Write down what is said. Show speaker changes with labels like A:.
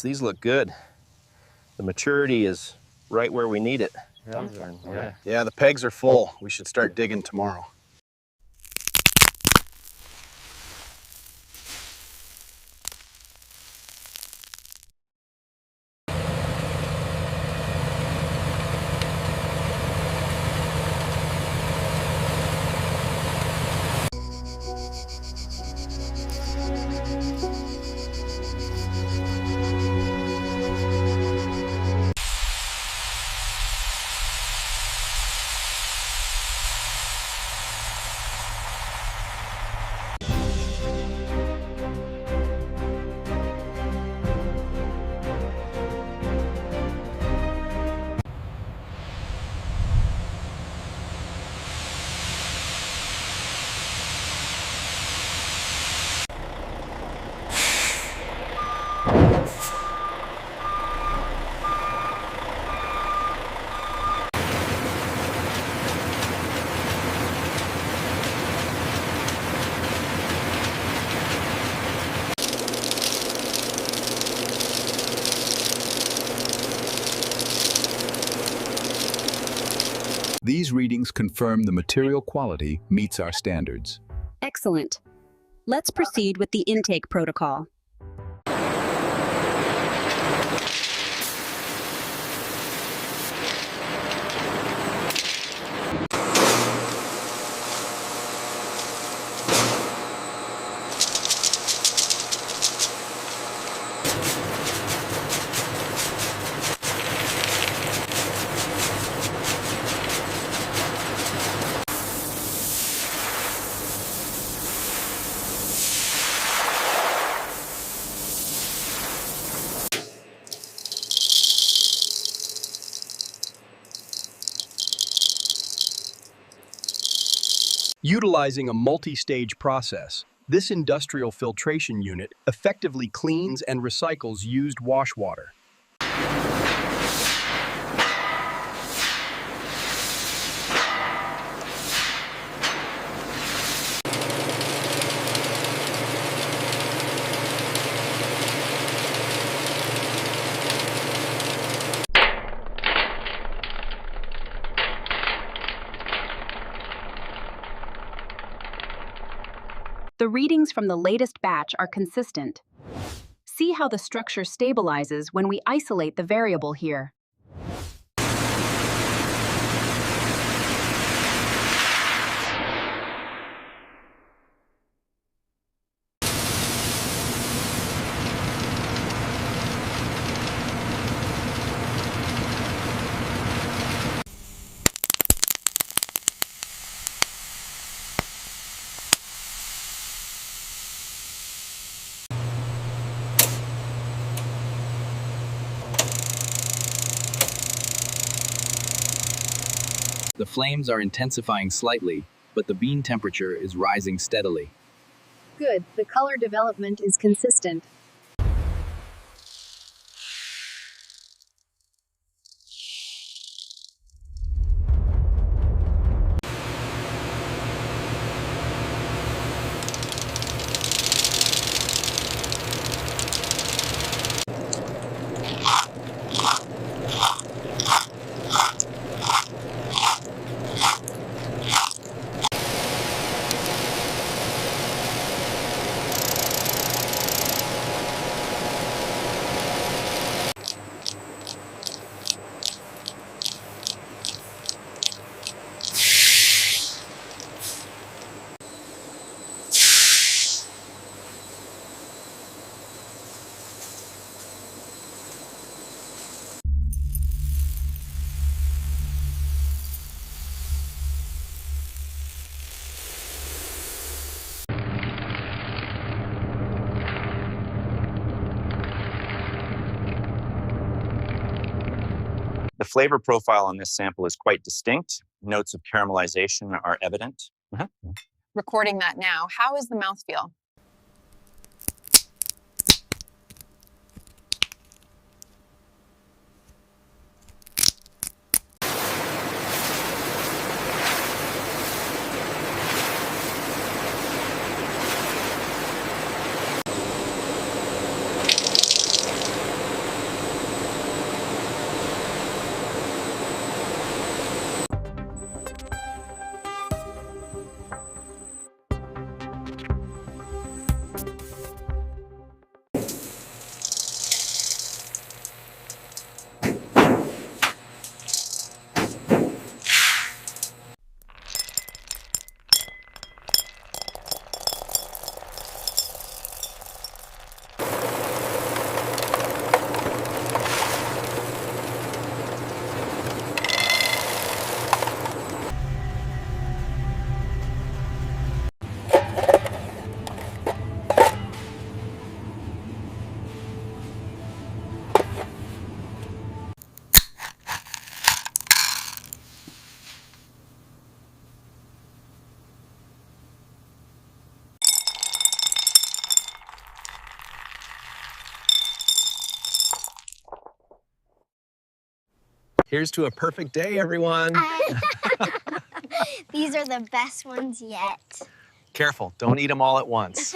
A: these look good. The maturity is right where we need it.
B: Yeah, the pegs are full. We should start digging tomorrow.
C: These readings confirm the material quality meets our standards.
D: Excellent. Let's proceed with the intake protocol.
E: Utilizing a multi-stage process, this industrial filtration unit effectively cleans and recycles used wash water.
D: The readings from the latest batch are consistent. See how the structure stabilizes when we isolate the variable here.
F: The flames are intensifying slightly, but the bean temperature is rising steadily.
G: Good, the color development is consistent.
H: The flavor profile on this sample is quite distinct. Notes of caramelization are evident.
I: Recording that now. How is the mouthfeel?
B: Here's to a perfect day, everyone.
J: These are the best ones yet.
B: Careful, don't eat them all at once.